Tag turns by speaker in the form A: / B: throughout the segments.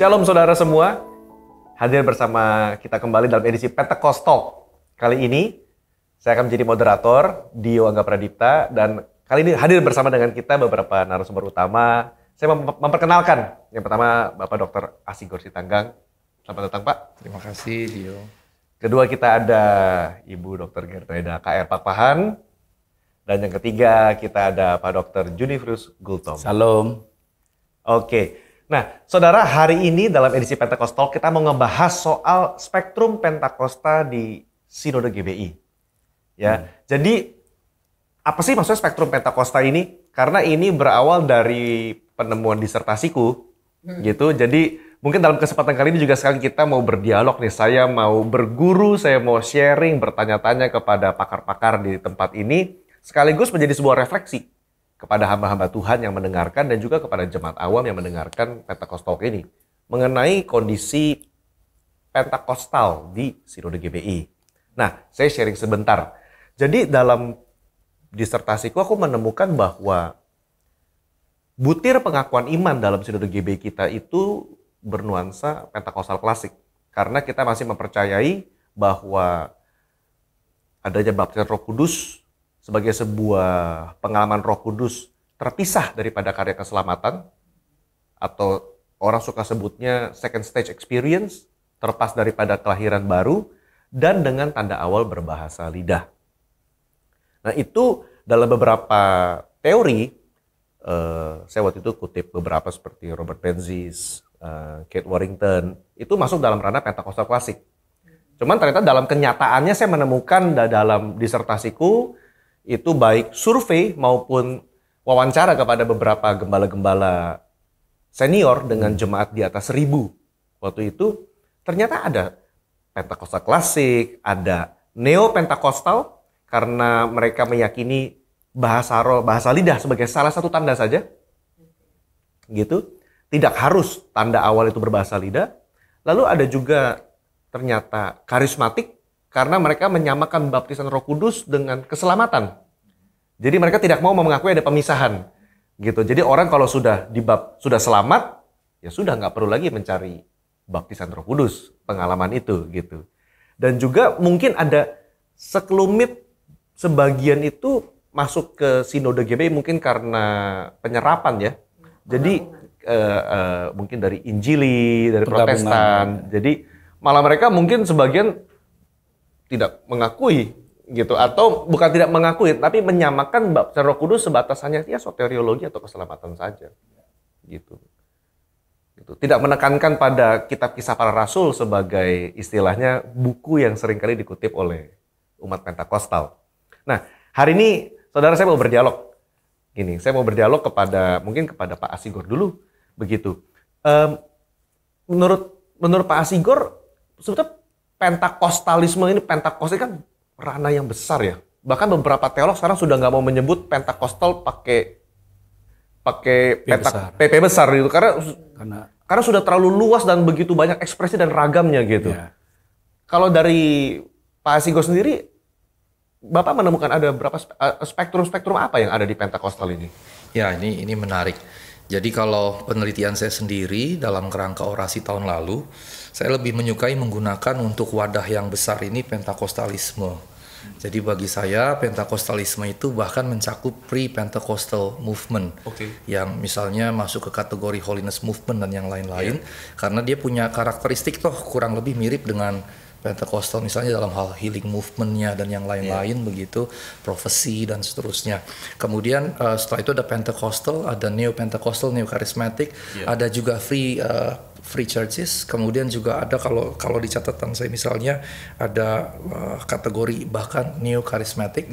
A: Shalom saudara semua, hadir bersama kita kembali dalam edisi Pentecost Talk. Kali ini saya akan menjadi moderator, Dio Angga Pradipta, dan kali ini hadir bersama dengan kita beberapa narasumber utama. Saya memperkenalkan, yang pertama Bapak Dr. Asigor Sitanggang. Selamat datang Pak.
B: Terima kasih Dio.
A: Kedua kita ada Ibu Dr. Gertreda K.R. Pakpahan. Dan yang ketiga kita ada Pak Dr. Junifrus Gultom.
B: Salam.
A: Oke. Nah, saudara, hari ini dalam edisi Pentecost Talk kita mau ngebahas soal spektrum Pentakosta di Sinode GBI. Ya, jadi apa sih maksudnya spektrum Pentakosta ini? Karena ini berawal dari penemuan disertasiku, gitu. Jadi mungkin dalam kesempatan kali ini juga sekali kita mau berdialog nih. Saya mau berguru, saya mau sharing, bertanya-tanya kepada pakar-pakar di tempat ini, sekaligus menjadi sebuah refleksi kepada hamba-hamba Tuhan yang mendengarkan dan juga kepada jemaat awam yang mendengarkan Pentecost Talk ini mengenai kondisi Pentakostal di Sinode GBI. Nah, saya sharing sebentar. Jadi dalam disertasiku aku menemukan bahwa butir pengakuan iman dalam Sinode GBI kita itu bernuansa Pentakostal klasik. Karena kita masih mempercayai bahwa adanya baptisan Roh Kudus sebagai sebuah pengalaman Roh Kudus terpisah daripada karya keselamatan, atau orang suka sebutnya second stage experience, terlepas daripada kelahiran baru, dan dengan tanda awal berbahasa lidah. Nah itu dalam beberapa teori, saya waktu itu kutip beberapa seperti Robert Menzies, Kate Warrington, itu masuk dalam ranah Pentakostal klasik. Cuman ternyata dalam kenyataannya saya menemukan dalam disertasiku, itu baik survei maupun wawancara kepada beberapa gembala-gembala senior dengan jemaat di atas 1.000 waktu itu, ternyata ada Pentakostal klasik, ada neo-pentakostal karena mereka meyakini bahasa roh, bahasa lidah sebagai salah satu tanda saja, gitu. Tidak harus tanda awal itu berbahasa lidah. Lalu ada juga ternyata karismatik, karena mereka menyamakan baptisan Roh Kudus dengan keselamatan. Jadi mereka tidak mau mengakui ada pemisahan, gitu. Jadi orang kalau sudah selamat, ya sudah nggak perlu lagi mencari baptisan Roh Kudus, pengalaman itu, gitu. Dan juga mungkin ada sekelumit sebagian itu masuk ke Sinode GBI mungkin karena penyerapan ya. Jadi mungkin dari Injili, dari Protestan. Jadi malah mereka mungkin sebagian tidak mengakui gitu, atau bukan tidak mengakui tapi menyamakan baptisan Roh Kudus sebatas hanya ya soteriologi atau keselamatan saja gitu. Tidak menekankan pada kitab Kisah Para Rasul sebagai istilahnya buku yang seringkali dikutip oleh umat Pentakostal. Nah, hari ini saudara saya mau berdialog. Saya mau berdialog mungkin kepada Pak Asigor dulu begitu. Menurut Pak Asigor, sebetulnya Pentakostalisme ini, Pentakost ini kan ranah yang besar ya. Bahkan beberapa teolog sekarang sudah nggak mau menyebut Pentakostal pakai PP besar gitu, karena sudah terlalu luas dan begitu banyak ekspresi dan ragamnya gitu. Ya. Kalau dari Pak Asigor sendiri, Bapak menemukan ada berapa spektrum apa yang ada di Pentakostal ini?
B: Ya, ini menarik. Jadi kalau penelitian saya sendiri dalam kerangka orasi tahun lalu, saya lebih menyukai menggunakan untuk wadah yang besar ini Pentakostalisme. Jadi bagi saya Pentakostalisme itu bahkan mencakup pre-Pentecostal movement, yang misalnya masuk ke kategori Holiness Movement dan yang lain-lain, karena dia punya karakteristik kurang lebih mirip dengan Pentakostal, misalnya dalam hal healing movement-nya dan yang lain-lain begitu, profesi dan seterusnya. Kemudian setelah itu ada Pentecostal, ada Neo-Pentecostal, Neo-Charismatic, ada juga free churches, kemudian juga ada kalau di catatan saya misalnya ada kategori bahkan Neo-Charismatic.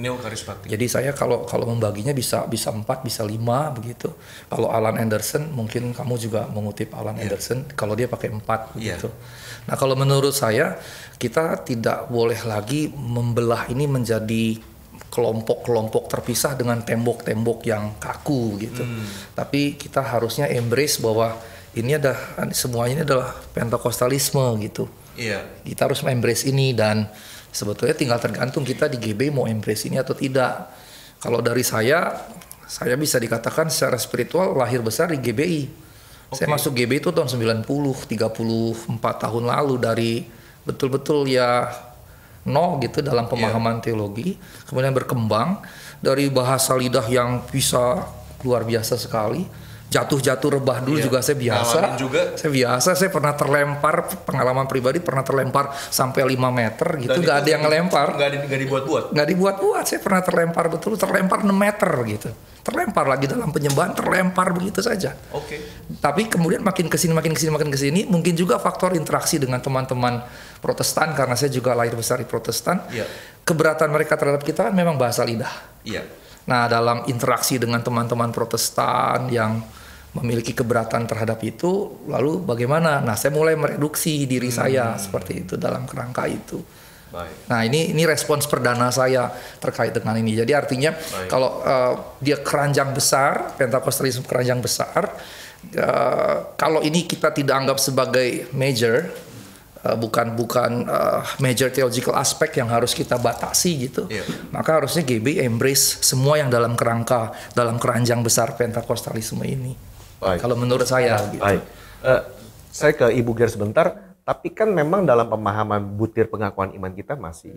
B: Jadi saya kalau membaginya bisa 4, bisa 5 begitu. Kalau Alan Anderson, mungkin kamu juga mengutip Alan Anderson, kalau dia pakai 4 begitu. Nah, kalau menurut saya kita tidak boleh lagi membelah ini menjadi kelompok-kelompok terpisah dengan tembok-tembok yang kaku gitu. Tapi kita harusnya embrace bahwa semua ini adalah Pentakostalisme gitu. Kita harus embrace ini, dan sebetulnya tinggal tergantung kita di GBI mau embrace ini atau tidak. Kalau dari saya bisa dikatakan secara spiritual lahir besar di GBI. Saya masuk GB itu tahun 90, 34 tahun lalu, dari betul-betul ya nol gitu dalam pemahaman teologi, kemudian berkembang dari bahasa lidah yang bisa luar biasa sekali. Jatuh-jatuh rebah dulu juga saya biasa. Saya pernah terlempar, pengalaman pribadi pernah terlempar sampai 5 meter gitu, nggak ada yang ngelempar.
A: Nggak dibuat-buat?
B: Nggak dibuat-buat, saya pernah terlempar betul, terlempar 6 meter gitu. Terlempar lagi dalam penyembahan, terlempar begitu saja. Tapi kemudian makin kesini, mungkin juga faktor interaksi dengan teman-teman Protestan, karena saya juga lahir besar di Protestan. Keberatan mereka terhadap kita kan memang bahasa lidah. Nah, dalam interaksi dengan teman-teman Protestan yang memiliki keberatan terhadap itu, lalu bagaimana? Nah, saya mulai mereduksi diri saya seperti itu dalam kerangka itu. Nah, ini respons perdana saya terkait dengan ini. Jadi artinya kalau dia keranjang besar, Pentakostalisme keranjang besar, kalau ini kita tidak anggap sebagai major, bukan major theological aspect yang harus kita batasi gitu, maka harusnya GB embrace semua yang dalam kerangka, dalam keranjang besar Pentakostalisme ini. Kalau menurut saya gitu.
A: Saya ke Ibu Ger sebentar, tapi kan memang dalam pemahaman butir pengakuan iman kita masih,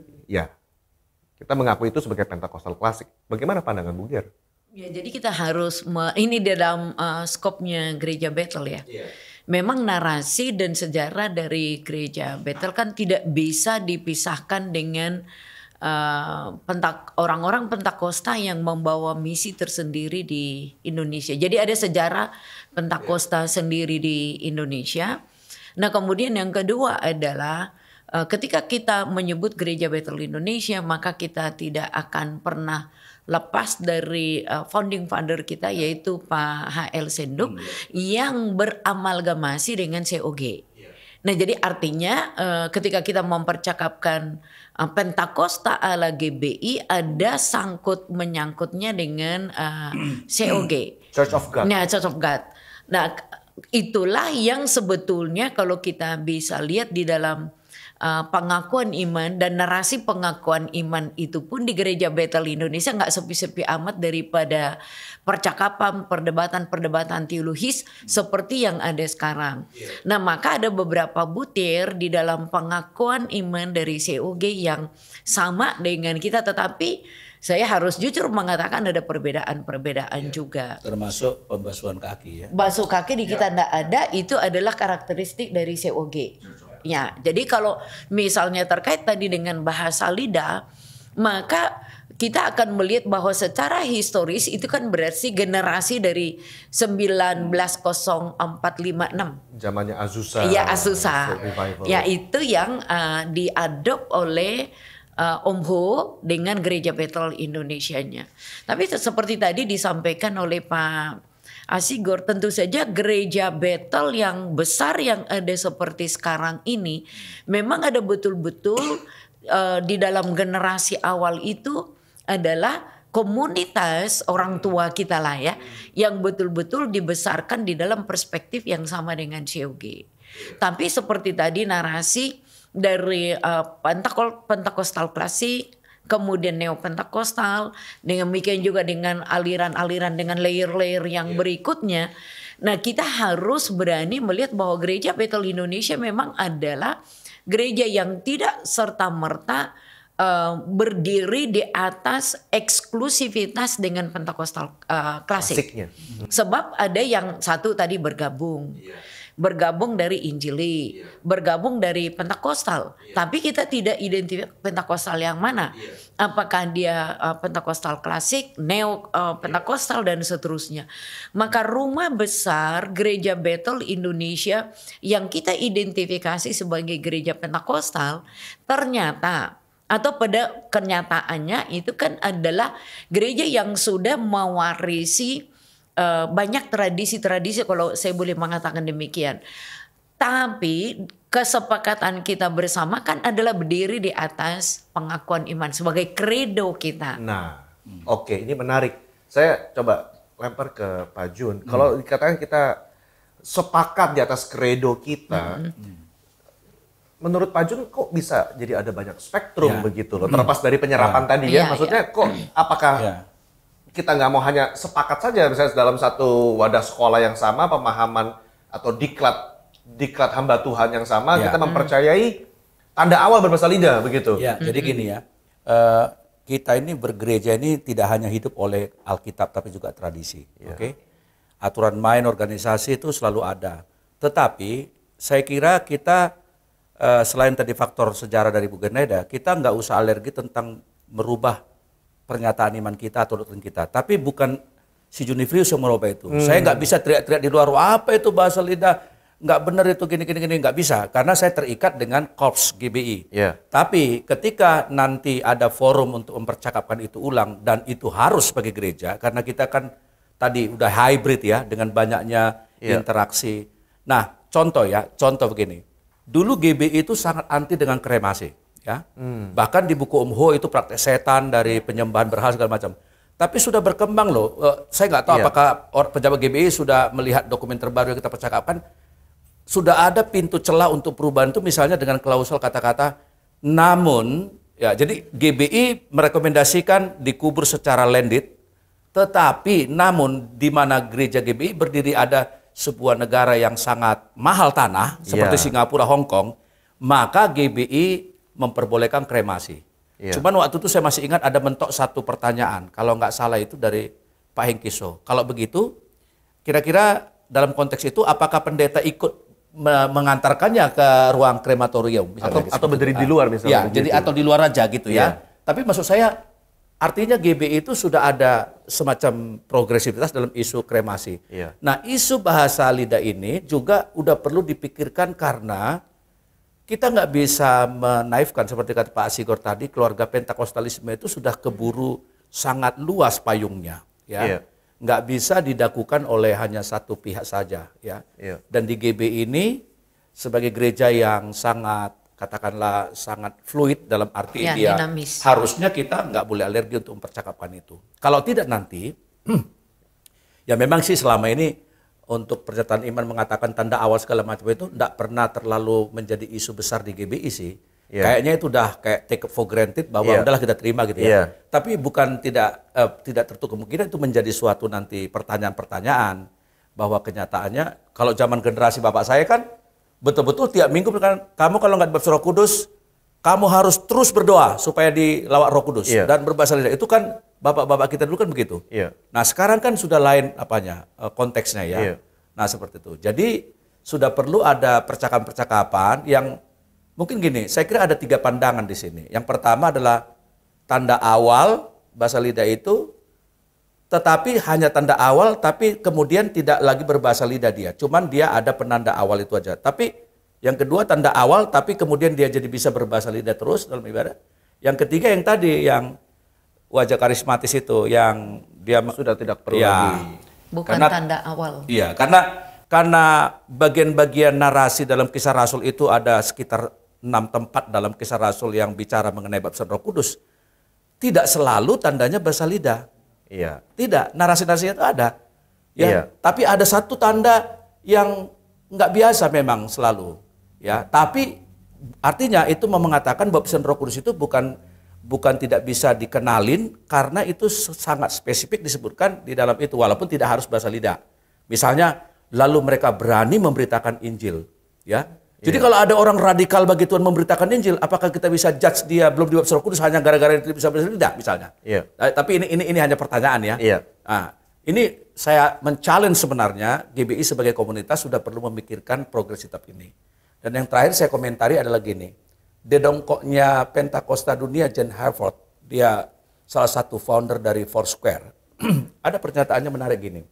A: kita mengakui itu sebagai Pentakostal klasik. Bagaimana pandangan Bu Ger?
C: Ya, jadi kita harus, ini dalam skopnya Gereja Bethel ya. Memang narasi dan sejarah dari Gereja Bethel kan tidak bisa dipisahkan dengan orang-orang Pentakosta yang membawa misi tersendiri di Indonesia. Jadi ada sejarah Pentakosta sendiri di Indonesia. Nah, kemudian yang kedua adalah ketika kita menyebut Gereja Bethel Indonesia, maka kita tidak akan pernah lepas dari founding father kita, yaitu Pak H.L. Senduk yang beramalgamasi dengan COG. Nah, jadi artinya ketika kita mempercakapkan Pentakosta ala GBI, ada sangkut menyangkutnya dengan COG.
A: Church of God.
C: Nah, Church of God. Nah, itulah yang sebetulnya kalau kita bisa lihat di dalam pengakuan iman dan narasi pengakuan iman itu pun di Gereja Bethel Indonesia nggak sepi-sepi amat daripada percakapan, perdebatan teologis seperti yang ada sekarang. Nah, maka ada beberapa butir di dalam pengakuan iman dari COG yang sama dengan kita, tetapi saya harus jujur mengatakan ada perbedaan juga.
D: Termasuk pembasuhan kaki ya.
C: Basuh kaki di kita tidak ada, itu adalah karakteristik dari COG. Ya, jadi kalau misalnya terkait tadi dengan bahasa lidah, maka kita akan melihat bahwa secara historis itu kan berarti generasi dari 1904-56.
A: Zamannya Azusa.
C: Ya, Azusa. Ya, itu yang diadop oleh Om Ho dengan Gereja Bethel Indonesianya. Tapi seperti tadi disampaikan oleh Pak Asigor, tentu saja Gereja Bethel yang besar yang ada seperti sekarang ini memang ada betul-betul di dalam generasi awal itu adalah komunitas orang tua kita lah ya, yang betul-betul dibesarkan di dalam perspektif yang sama dengan COG. Tapi seperti tadi narasi dari Pentakostal klasik, kemudian Neo-Pentakostal, demikian juga dengan aliran-aliran dengan layer-layer yang berikutnya. Nah, kita harus berani melihat bahwa Gereja Bethel Indonesia memang adalah gereja yang tidak serta-merta berdiri di atas eksklusivitas dengan Pentakostal klasik. Sebab ada yang satu tadi bergabung dari Injili, bergabung dari Pentakostal. Tapi kita tidak identifikasi Pentakostal yang mana. Apakah dia Pentakostal klasik, Neo Pentakostal dan seterusnya. Maka rumah besar Gereja Bethel Indonesia yang kita identifikasi sebagai Gereja Pentakostal ternyata atau pada kenyataannya itu kan adalah gereja yang sudah mewarisi banyak tradisi-tradisi, kalau saya boleh mengatakan demikian. Tapi kesepakatan kita bersama kan adalah berdiri di atas pengakuan iman sebagai kredo kita.
A: Nah, oke, ini menarik. Saya coba lempar ke Pak Jun. Kalau dikatakan kita sepakat di atas kredo kita, menurut Pak Jun kok bisa jadi ada banyak spektrum begitu loh. Terlepas dari penyerapan tadi ya, maksudnya kok apakah kita nggak mau hanya sepakat saja misalnya dalam satu wadah sekolah yang sama, pemahaman atau diklat hamba Tuhan yang sama, kita mempercayai tanda awal berbahasa lidah begitu.
D: Ya, jadi gini ya. Kita ini bergereja ini tidak hanya hidup oleh Alkitab tapi juga tradisi, oke? Aturan main organisasi itu selalu ada. Tetapi saya kira kita selain tadi faktor sejarah dari Bu Geneda, kita nggak usah alergi tentang merubah pernyataan iman kita atau doktrin kita. Tapi bukan si Junifrius yang merubah itu. Saya nggak bisa teriak-teriak di luar, apa itu bahasa lidah? Nggak benar itu gini, nggak bisa. Karena saya terikat dengan Korps GBI. Tapi ketika nanti ada forum untuk mempercakapkan itu ulang, dan itu harus sebagai gereja, karena kita kan tadi udah hybrid ya, dengan banyaknya interaksi. Nah, contoh begini. Dulu GBI itu sangat anti dengan kremasi. Ya. Bahkan di buku Ho itu praktek setan dari penyembahan berhala segala macam. Tapi sudah berkembang loh. Saya nggak tahu apakah pejabat GBI sudah melihat dokumen terbaru yang kita percakapkan. Sudah ada pintu celah untuk perubahan itu misalnya dengan klausul kata-kata namun ya, jadi GBI merekomendasikan dikubur secara landed, tetapi namun di mana gereja GBI berdiri ada sebuah negara yang sangat mahal tanah seperti Singapura, Hong Kong, maka GBI memperbolehkan kremasi. Cuman waktu itu saya masih ingat ada mentok satu pertanyaan, kalau nggak salah itu dari Pak Hengkiso. Kalau begitu, kira-kira dalam konteks itu apakah pendeta ikut mengantarkannya ke ruang krematorium
A: atau berdiri di luar misalnya?
D: Ya, jadi atau di luar aja gitu ya. Tapi maksud saya artinya GBI itu sudah ada semacam progresivitas dalam isu kremasi. Nah, isu bahasa lidah ini juga udah perlu dipikirkan karena kita nggak bisa menaifkan seperti kata Pak Sigor tadi, keluarga Pentakostalisme itu sudah keburu sangat luas payungnya, ya. Nggak bisa didakukan oleh hanya satu pihak saja, ya. Dan di GB ini sebagai gereja yang sangat katakanlah sangat fluid dalam arti dia dinamis. Harusnya kita nggak boleh alergi untuk mempercakapkan itu. Kalau tidak nanti, ya memang sih selama ini untuk pernyataan iman mengatakan tanda awal segala macam itu nggak pernah terlalu menjadi isu besar di GBI sih. Kayaknya itu udah kayak take for granted bahwa udahlah kita terima gitu ya. Tapi bukan tidak tertutup kemungkinan itu menjadi suatu nanti pertanyaan-pertanyaan bahwa kenyataannya kalau zaman generasi bapak saya kan betul-betul tiap minggu kan kamu kalau nggak dibaptis Roh Kudus kamu harus terus berdoa supaya dilawat Roh Kudus dan berbahasa lidah. Itu kan bapak-bapak kita dulu kan begitu. Nah sekarang kan sudah lain konteksnya ya. Nah seperti itu. Jadi sudah perlu ada percakapan-percakapan yang mungkin gini, saya kira ada 3 pandangan di sini. Yang pertama adalah tanda awal bahasa lidah itu, tetapi hanya tanda awal, tapi kemudian tidak lagi berbahasa lidah dia. Cuman dia ada penanda awal itu aja. Tapi yang kedua tanda awal, tapi kemudian dia jadi bisa berbahasa lidah terus dalam ibadah. Yang ketiga yang tadi, yang wajah karismatis itu, yang dia
A: sudah tidak perlu lagi.
C: Bukan tanda awal.
D: Iya, karena bagian-bagian narasi dalam Kisah Rasul itu ada sekitar 6 tempat dalam Kisah Rasul yang bicara mengenai baptisan Roh Kudus. Tidak selalu tandanya bahasa lidah. Tidak, narasi-narasinya itu ada. Tapi ada satu tanda yang nggak biasa memang selalu. Ya, tapi artinya itu mengatakan baptisan Roh Kudus itu bukan tidak bisa dikenalin karena itu sangat spesifik disebutkan di dalam itu walaupun tidak harus bahasa lidah. Misalnya lalu mereka berani memberitakan Injil, ya. Jadi kalau ada orang radikal bagi Tuhan memberitakan Injil, apakah kita bisa judge dia belum dibaptis Roh Kudus hanya gara-gara dia bisa bahasa lidah misalnya? Tapi ini hanya pertanyaan ya. Nah, ini saya men-challenge sebenarnya GBI sebagai komunitas sudah perlu memikirkan progresivitas ini. Dan yang terakhir saya komentari adalah gini. Dedongkoknya Pentakosta Dunia John Harford, dia salah satu founder dari Foursquare. Ada pernyataannya menarik gini.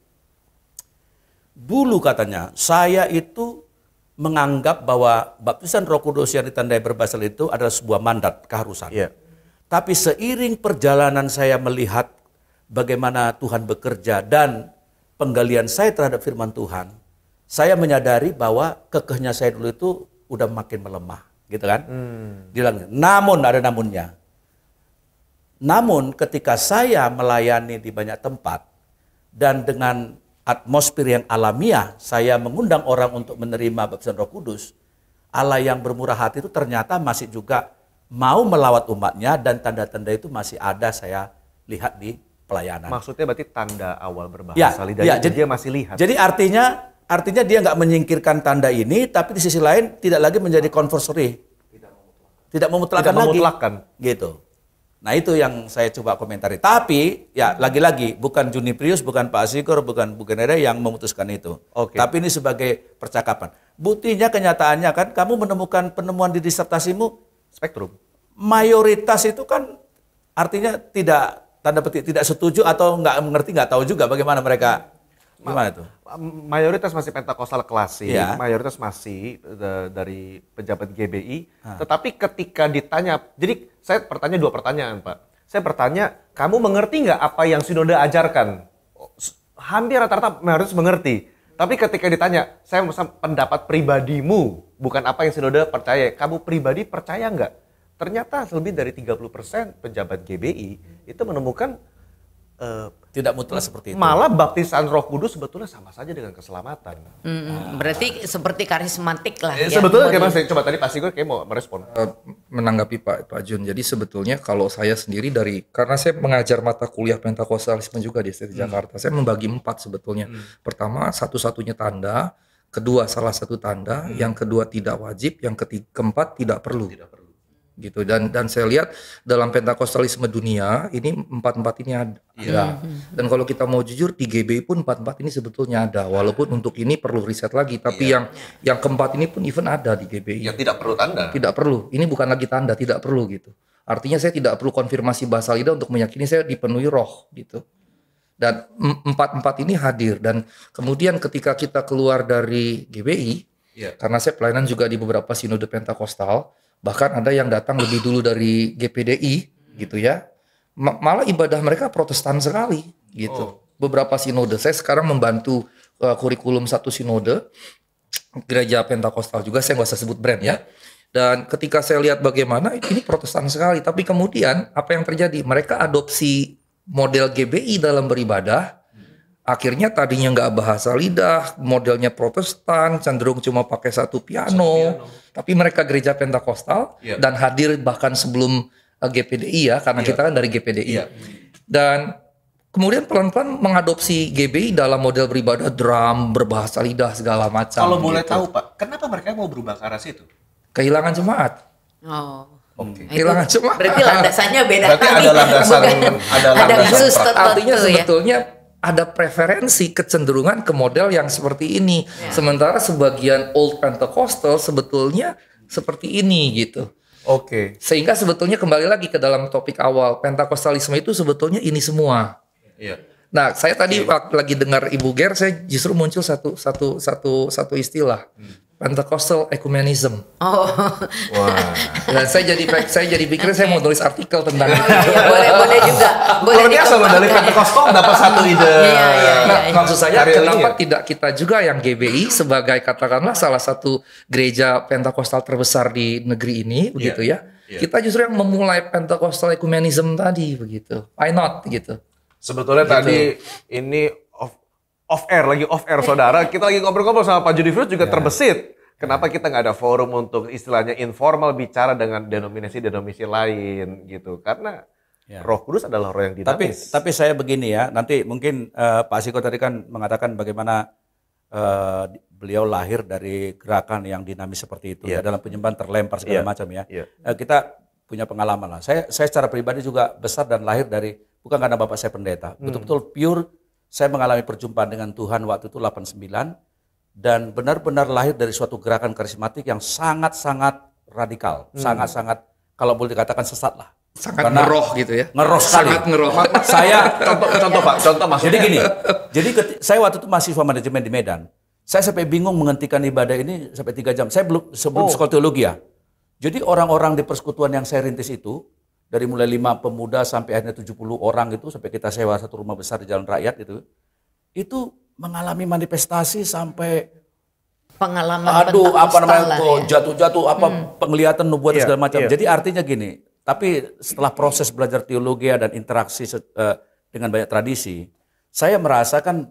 D: Dulu katanya, saya itu menganggap bahwa baptisan Roh Kudus yang ditandai berbahasa lidah itu adalah sebuah mandat, keharusan. Tapi seiring perjalanan saya melihat bagaimana Tuhan bekerja dan penggalian saya terhadap firman Tuhan, saya menyadari bahwa kekehnya saya dulu itu udah makin melemah, gitu kan? Namun ada namunnya. Namun ketika saya melayani di banyak tempat dan dengan atmosfer yang alamiah, saya mengundang orang untuk menerima baptisan Roh Kudus, Allah yang bermurah hati itu ternyata masih juga mau melawat umatnya dan tanda-tanda itu masih ada saya lihat di pelayanan.
A: Maksudnya berarti tanda awal berbahasa lidah jadi dia masih lihat.
D: Jadi artinya artinya dia nggak menyingkirkan tanda ini, tapi di sisi lain tidak lagi menjadi conversory. Tidak memutlakan lagi. Gitu. Nah itu yang saya coba komentari. Tapi ya lagi-lagi bukan Juniprius, bukan Pak Asigor, bukan Bu Genere yang memutuskan itu. Tapi ini sebagai percakapan. Buktinya kenyataannya kan kamu menemukan penemuan di disertasimu
A: spektrum.
D: Mayoritas itu kan artinya tidak tanda petik tidak setuju atau nggak mengerti, nggak tahu juga bagaimana mereka. Gimana itu?
A: Mayoritas masih Pentakostal klasik, mayoritas masih dari pejabat GBI. Tetapi ketika ditanya, jadi saya bertanya 2 pertanyaan, Pak. Saya bertanya, kamu mengerti nggak apa yang sinode ajarkan? Hampir rata-rata mayoritas mengerti. Tapi ketika ditanya, saya pendapat pribadimu, bukan apa yang sinode percaya. Kamu pribadi percaya nggak? Ternyata lebih dari 30% pejabat GBI itu menemukan
D: tidak mutlak seperti itu.
A: Malah baptisan Roh Kudus sebetulnya sama saja dengan keselamatan.
C: Berarti seperti karismatik lah.
A: Sebetulnya kayak mas, coba tadi Pak Sigor kayak mau merespon.
B: Menanggapi Pak Jun. Jadi sebetulnya kalau saya sendiri karena saya mengajar mata kuliah Pentakostalisme juga di STT Jakarta, saya membagi 4 sebetulnya. Pertama, satu-satunya tanda, kedua salah satu tanda, yang kedua tidak wajib, yang keempat tidak perlu. Gitu. Dan saya lihat dalam Pentakostalisme dunia ini 4 ini ada. Dan kalau kita mau jujur di GBI pun 4 ini sebetulnya ada, walaupun untuk ini perlu riset lagi, tapi yang keempat ini pun even ada di GBI.
A: Yang tidak perlu tanda.
B: Tidak perlu. Ini bukan lagi tanda, tidak perlu gitu. Artinya saya tidak perlu konfirmasi bahasa lidah untuk meyakini saya dipenuhi roh gitu. Dan 4 ini hadir. Dan kemudian ketika kita keluar dari GBI, karena saya pelayanan juga di beberapa sinode Pentakostal, bahkan ada yang datang lebih dulu dari GPDI gitu ya. Malah ibadah mereka Protestan sekali gitu. Beberapa sinode. Saya sekarang membantu kurikulum satu sinode gereja Pentakostal juga, saya nggak usah sebut brand ya. Dan ketika saya lihat bagaimana ini Protestan sekali, tapi kemudian apa yang terjadi? Mereka adopsi model GBI dalam beribadah. Akhirnya tadinya nggak bahasa lidah, modelnya Protestan, cenderung cuma pakai satu piano. Tapi mereka gereja Pentakostal dan hadir bahkan sebelum GPDI ya, karena kita kan dari GPDI. Dan kemudian pelan-pelan mengadopsi GBI dalam model beribadah drum, berbahasa lidah segala macam.
A: Kalau boleh tahu Pak, kenapa mereka mau berubah ke arah situ?
B: Kehilangan jemaat. Kehilangan jemaat.
C: Berarti landasannya beda.
A: Berarti ada landasan,
C: ada kasus tertentu.
B: Artinya sebetulnya ada preferensi kecenderungan ke model yang seperti ini. Sementara sebagian Old Pentecostal sebetulnya seperti ini gitu. Sehingga sebetulnya kembali lagi ke dalam topik awal, Pentakostalisme itu sebetulnya ini semua. Nah, saya tadi waktu lagi dengar Ibu Ger, saya justru muncul satu istilah. Pentecostal Ecumenism. Dan saya jadi pikir saya mau tulis artikel tentang itu.
C: Boleh juga.
A: Boleh biasa dari Pentekostal dapat satu ide.
B: Maksud saya kenapa tidak kita juga yang GBI sebagai katakanlah salah satu gereja Pentakostal terbesar di negeri ini begitu ya. Kita justru yang memulai Pentecostal Ecumenism tadi begitu. Why not gitu.
A: Sebetulnya gitu. Tadi ini off air saudara, kita lagi ngobrol-ngobrol sama Pak Juniprius juga terbesit. Kenapa kita nggak ada forum untuk istilahnya informal bicara dengan denominasi lain gitu? Karena Roh Kudus adalah roh yang dinamis.
D: Tapi saya begini ya, nanti mungkin Pak Siko tadi kan mengatakan bagaimana beliau lahir dari gerakan yang dinamis seperti itu ya, dalam penyembahan terlempar segala macam ya. Kita punya pengalaman lah. Saya secara pribadi juga besar dan lahir dari bukan karena bapak saya pendeta, betul-betul pure. Saya mengalami perjumpaan dengan Tuhan waktu itu 89 dan benar-benar lahir dari suatu gerakan karismatik yang sangat-sangat radikal, sangat-sangat kalau boleh dikatakan sesat lah.
B: Sangat ngeroh gitu ya.
D: Ngeroh sekali.
B: Sangat ngeroh.
D: Saya
A: contoh Pak, contoh maksudnya.
D: Jadi gini. Jadi saya waktu itu mahasiswa manajemen di Medan. Saya sampai bingung menghentikan ibadah ini sampai 3 jam. Saya sebelum sekolah teologi ya. Jadi orang-orang di persekutuan yang saya rintis itu dari mulai 5 pemuda sampai akhirnya 70 orang itu sampai kita sewa satu rumah besar di Jalan Rakyat itu mengalami manifestasi sampai
C: pengalaman
D: jatuh-jatuh penglihatan nubuat segala macam. Jadi artinya gini, tapi setelah proses belajar teologi dan interaksi dengan banyak tradisi, saya merasakan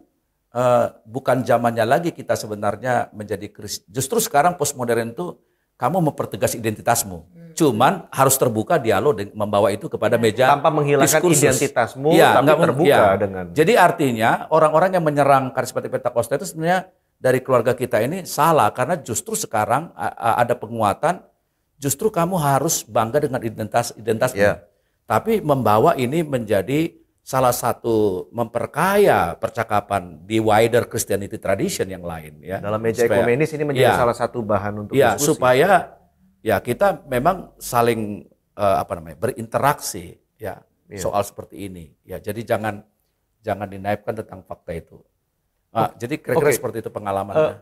D: bukan zamannya lagi kita sebenarnya menjadi Kristen. Justru sekarang postmodern itu kamu mempertegas identitasmu. Cuman harus terbuka dialog membawa itu kepada meja
A: tanpa menghilangkan
D: diskursus.
A: Identitasmu, tapi terbuka dengan.
D: Jadi artinya orang-orang yang menyerang karismatik Pentakosta itu sebenarnya dari keluarga kita ini salah, karena justru sekarang ada penguatan, justru kamu harus bangga dengan identitasmu.
A: Yeah.
D: Tapi membawa ini menjadi salah satu memperkaya percakapan di wider Christianity tradition yang lain ya.
A: Dalam meja ekumenis ini menjadi salah satu bahan untuk diskusi.
D: Supaya ya kita memang saling berinteraksi ya soal seperti ini. Ya, jadi jangan dinaifkan tentang fakta itu. Jadi kira-kira seperti itu pengalamannya.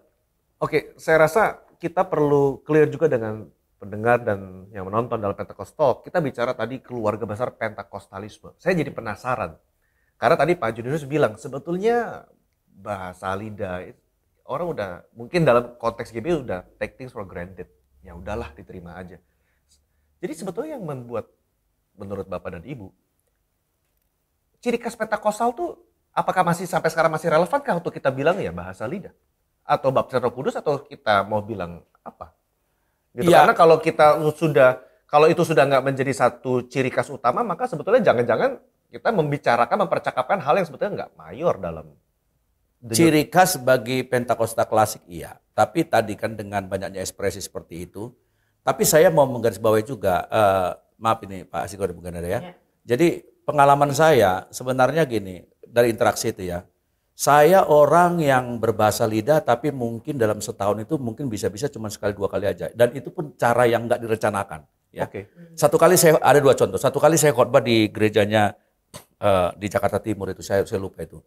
A: Saya rasa kita perlu clear juga dengan pendengar dan yang menonton dalam Pentakostal. Kita bicara tadi keluarga besar Pentakostalisme. Saya jadi penasaran. Karena tadi Pak Junius bilang sebetulnya bahasa lidah orang udah mungkin dalam konteks GBI udah take things for granted. Ya udahlah, diterima aja. Jadi sebetulnya yang membuat menurut Bapak dan Ibu ciri khas Pentakostal tuh apakah masih sampai sekarang masih relevankah untuk kita bilang ya bahasa lidah? Atau baptisan Roh Kudus, atau kita mau bilang apa? Gitu. Ya. Karena kalau itu sudah nggak menjadi satu ciri khas utama, maka sebetulnya jangan-jangan kita mempercakapkan hal yang sebetulnya nggak mayor dalam
D: ciri khas bagi Pentakosta klasik iya. Tapi tadi kan dengan banyaknya ekspresi seperti itu. Tapi saya mau menggarisbawahi juga, maaf ini Pak Asigor dan Bu Ganada ya. Jadi pengalaman saya sebenarnya gini, dari interaksi itu ya. Saya orang yang berbahasa lidah tapi mungkin dalam setahun itu mungkin bisa-bisa cuma sekali 2 kali aja. Dan itu pun cara yang nggak direncanakan. Ya. Satu kali saya, ada 2 contoh. Satu kali saya khotbah di gerejanya di Jakarta Timur itu, saya lupa itu.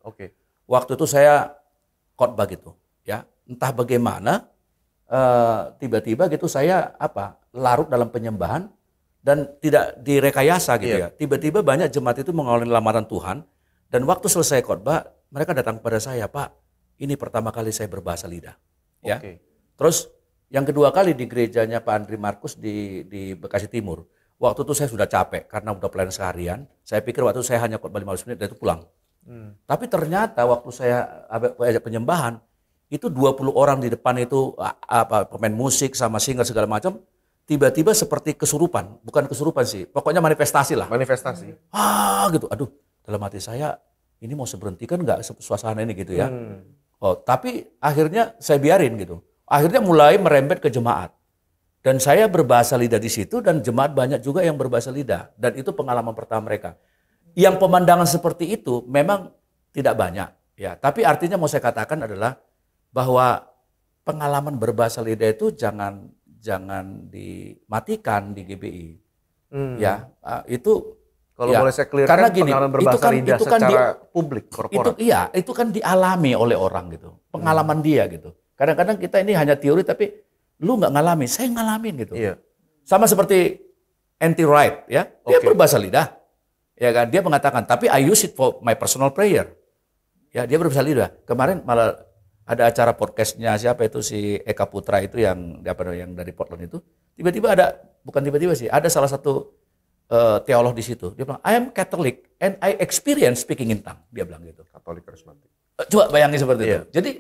D: Waktu itu saya khotbah gitu. Ya, entah bagaimana tiba-tiba gitu saya larut dalam penyembahan dan tidak direkayasa gitu ya. Tiba-tiba banyak jemaat itu mengalami lamaran Tuhan. Dan waktu selesai khotbah, mereka datang kepada saya, Pak, ini pertama kali saya berbahasa lidah. Ya. Terus yang kedua kali di gerejanya Pak Andri Markus di Bekasi Timur. Waktu itu saya sudah capek karena udah pelayanan seharian. Saya pikir waktu itu saya hanya khotbah 15 menit dan itu pulang. Tapi ternyata waktu saya ajak penyembahan, itu 20 orang di depan itu pemain musik sama singer segala macam, tiba-tiba seperti kesurupan. Bukan kesurupan sih, pokoknya manifestasi lah.
A: Manifestasi.
D: Gitu, aduh. Dalam hati saya, ini mau seberhentikan nggak suasana ini gitu ya. Tapi akhirnya saya biarin gitu. Akhirnya mulai merembet ke jemaat. Dan saya berbahasa lidah di situ dan jemaat banyak juga yang berbahasa lidah. Dan itu pengalaman pertama mereka. Yang pemandangan seperti itu memang tidak banyak. Ya, tapi artinya mau saya katakan adalah bahwa pengalaman berbahasa lidah itu jangan dimatikan di GBI. Ya, itu
A: kalau boleh saya clearkan, pengalaman berbahasa lidah secara publik, korporat.
D: Itu kan dialami oleh orang gitu. Pengalaman dia gitu. Kadang-kadang kita ini hanya teori tapi lu nggak ngalamin, saya ngalamin gitu. Sama seperti N.T. Wright ya. Dia berbahasa lidah. Ya kan, dia mengatakan, tapi I use it for my personal prayer. Ya, dia berbahasa lidah. Kemarin malah ada acara podcastnya siapa itu si Eka Putra itu yang dari Portland itu. Tiba-tiba ada salah satu teolog di situ. Dia bilang, I am Catholic and I experience speaking in tongue. Dia bilang gitu.
A: Katolik karismatik.
D: Coba bayangin seperti itu. Jadi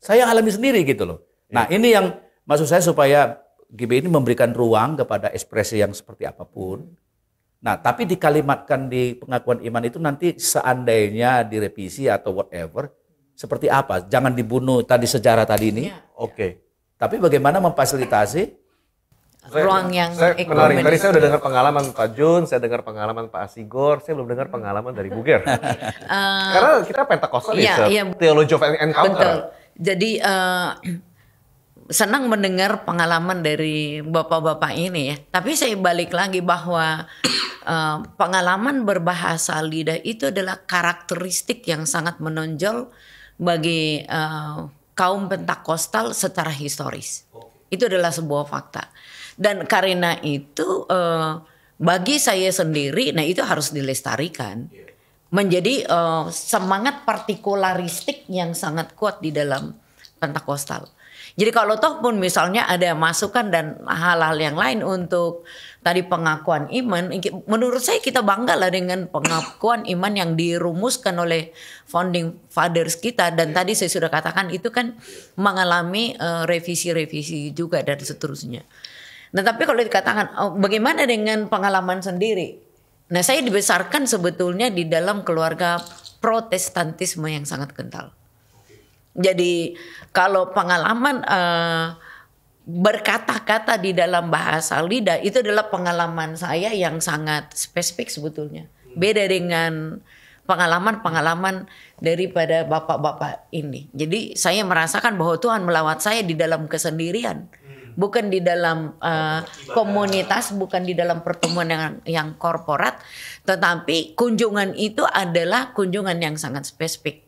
D: saya alami sendiri gitu loh. Nah ini yang maksud saya supaya GBI ini memberikan ruang kepada ekspresi yang seperti apapun. Nah tapi dikalimatkan di pengakuan iman itu nanti seandainya direvisi atau whatever. Seperti apa? Jangan dibunuh tadi sejarah tadi ini. Tapi bagaimana memfasilitasi
C: ruang yang
A: menarik. Tadi saya udah dengar pengalaman Pak Jun, saya dengar pengalaman Pak Asigor, saya belum dengar pengalaman dari Buger. Karena kita Pentakostal theology of encounter.
C: Betul. Jadi senang mendengar pengalaman dari bapak-bapak ini ya. Tapi saya balik lagi bahwa pengalaman berbahasa lidah itu adalah karakteristik yang sangat menonjol bagi kaum Pentakostal secara historis. Itu adalah sebuah fakta. Dan karena itu bagi saya sendiri, nah itu harus dilestarikan. Menjadi semangat partikularistik yang sangat kuat di dalam Pentakostal. Jadi kalau toh pun misalnya ada masukan dan hal-hal yang lain untuk tadi pengakuan iman, menurut saya kita banggalah dengan pengakuan iman yang dirumuskan oleh founding fathers kita. Dan tadi saya sudah katakan itu kan mengalami revisi-revisi juga dan seterusnya. Nah tapi kalau dikatakan bagaimana dengan pengalaman sendiri? Nah saya dibesarkan sebetulnya di dalam keluarga protestantisme yang sangat kental. Jadi kalau pengalaman berkata-kata di dalam bahasa lidah itu adalah pengalaman saya yang sangat spesifik sebetulnya. Beda dengan pengalaman-pengalaman daripada bapak-bapak ini. Jadi saya merasakan bahwa Tuhan melawat saya di dalam kesendirian. Bukan di dalam komunitas, bukan di dalam pertemuan yang korporat. Tetapi kunjungan itu adalah kunjungan yang sangat spesifik.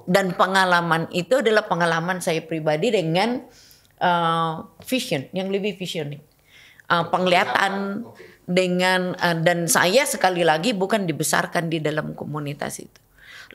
C: Dan pengalaman itu adalah pengalaman saya pribadi dengan vision, yang lebih visioning. Penglihatan dengan dan saya sekali lagi bukan dibesarkan di dalam komunitas itu.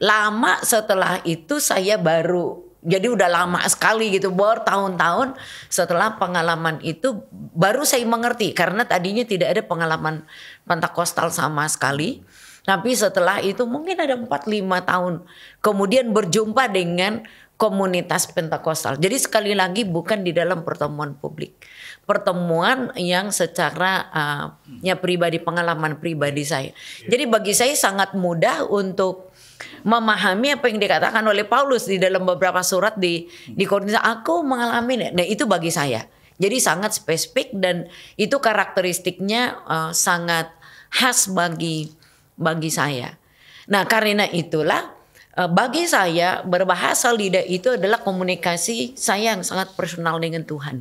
C: Lama setelah itu saya baru, jadi udah lama sekali gitu, bertahun-tahun setelah pengalaman itu baru saya mengerti, karena tadinya tidak ada pengalaman Pentakosta sama sekali. Tapi setelah itu mungkin ada 4-5 tahun kemudian berjumpa dengan komunitas Pentakosta. Jadi sekali lagi bukan di dalam pertemuan publik. Pertemuan yang secara pribadi, pengalaman pribadi saya. Jadi bagi saya sangat mudah untuk memahami apa yang dikatakan oleh Paulus di dalam beberapa surat di Korintus. Aku mengalami, nah itu bagi saya. Jadi sangat spesifik dan itu karakteristiknya sangat khas bagi saya. Nah karena itulah bagi saya berbahasa lidah itu adalah komunikasi saya yang sangat personal dengan Tuhan.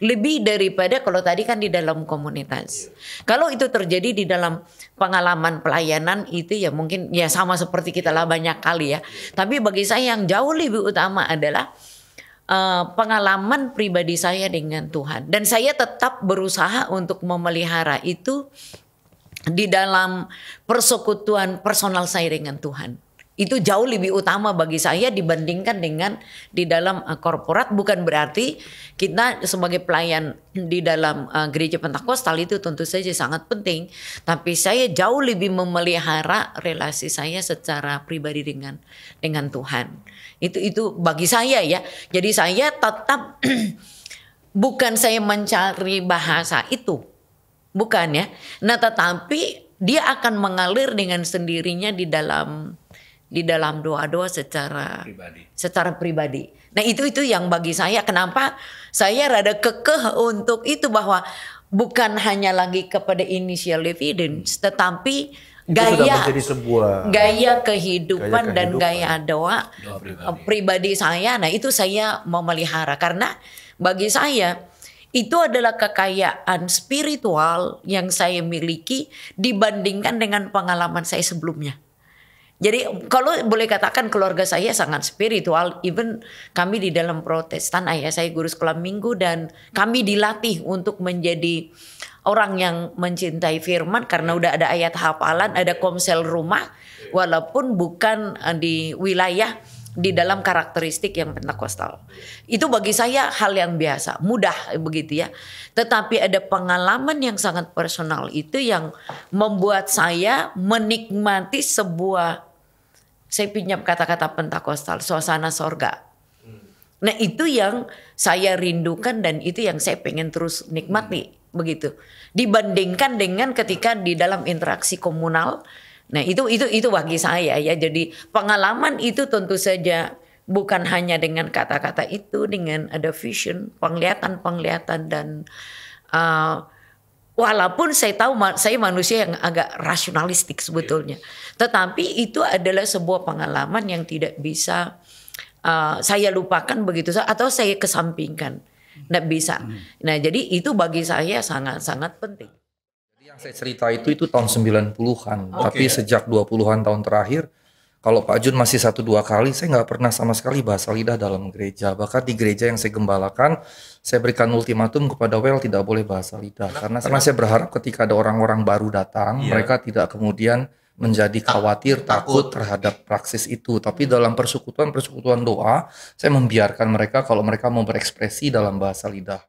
C: Lebih daripada kalau tadi kan di dalam komunitas. Kalau itu terjadi di dalam pengalaman pelayanan itu ya mungkin ya sama seperti kita lah banyak kali ya. Tapi bagi saya yang jauh lebih utama adalah pengalaman pribadi saya dengan Tuhan. Dan saya tetap berusaha untuk memelihara itu di dalam persekutuan personal saya dengan Tuhan. Itu jauh lebih utama bagi saya dibandingkan dengan di dalam korporat. Bukan berarti kita sebagai pelayan di dalam gereja Pentakostal itu tentu saja sangat penting. Tapi saya jauh lebih memelihara relasi saya secara pribadi dengan Tuhan. Itu bagi saya ya. Jadi saya tetap bukan saya mencari bahasa itu. Bukan ya. Nah tetapi dia akan mengalir dengan sendirinya di dalam doa-doa secara pribadi. Nah itu yang bagi saya kenapa saya rada kekeh untuk itu, bahwa bukan hanya lagi kepada initial evidence tetapi gaya kehidupan dan gaya doa pribadi saya. Nah itu saya memelihara karena bagi saya itu adalah kekayaan spiritual yang saya miliki dibandingkan dengan pengalaman saya sebelumnya. Jadi kalau boleh katakan keluarga saya sangat spiritual, even kami di dalam Protestan, ayah saya guru sekolah minggu dan kami dilatih untuk menjadi orang yang mencintai firman karena udah ada ayat hafalan, ada komsel rumah, walaupun bukan di wilayah di dalam karakteristik yang Pentakostal. Itu bagi saya hal yang biasa, mudah begitu ya. Tetapi ada pengalaman yang sangat personal itu yang membuat saya menikmati sebuah, saya pinjam kata-kata Pentakostal, suasana sorga. Nah itu yang saya rindukan dan itu yang saya pengen terus nikmati begitu. Dibandingkan dengan ketika di dalam interaksi komunal. Nah itu bagi saya ya. Jadi pengalaman itu tentu saja bukan hanya dengan kata-kata itu, dengan ada vision, penglihatan dan walaupun saya tahu saya manusia yang agak rasionalistik sebetulnya. Tetapi itu adalah sebuah pengalaman yang tidak bisa saya lupakan begitu saja atau saya kesampingkan. Tidak bisa. Nah jadi itu bagi saya sangat-sangat penting.
B: Yang saya cerita itu tahun 90-an. Tapi sejak 20-an tahun terakhir, kalau Pak Jun masih 1-2 kali, saya nggak pernah sama sekali bahasa lidah dalam gereja. Bahkan di gereja yang saya gembalakan, saya berikan ultimatum kepada Well tidak boleh bahasa lidah. Karena saya berharap ketika ada orang-orang baru datang, mereka tidak kemudian menjadi khawatir, takut terhadap praksis itu. Tapi dalam persekutuan doa, saya membiarkan mereka kalau mereka mau berekspresi dalam bahasa lidah.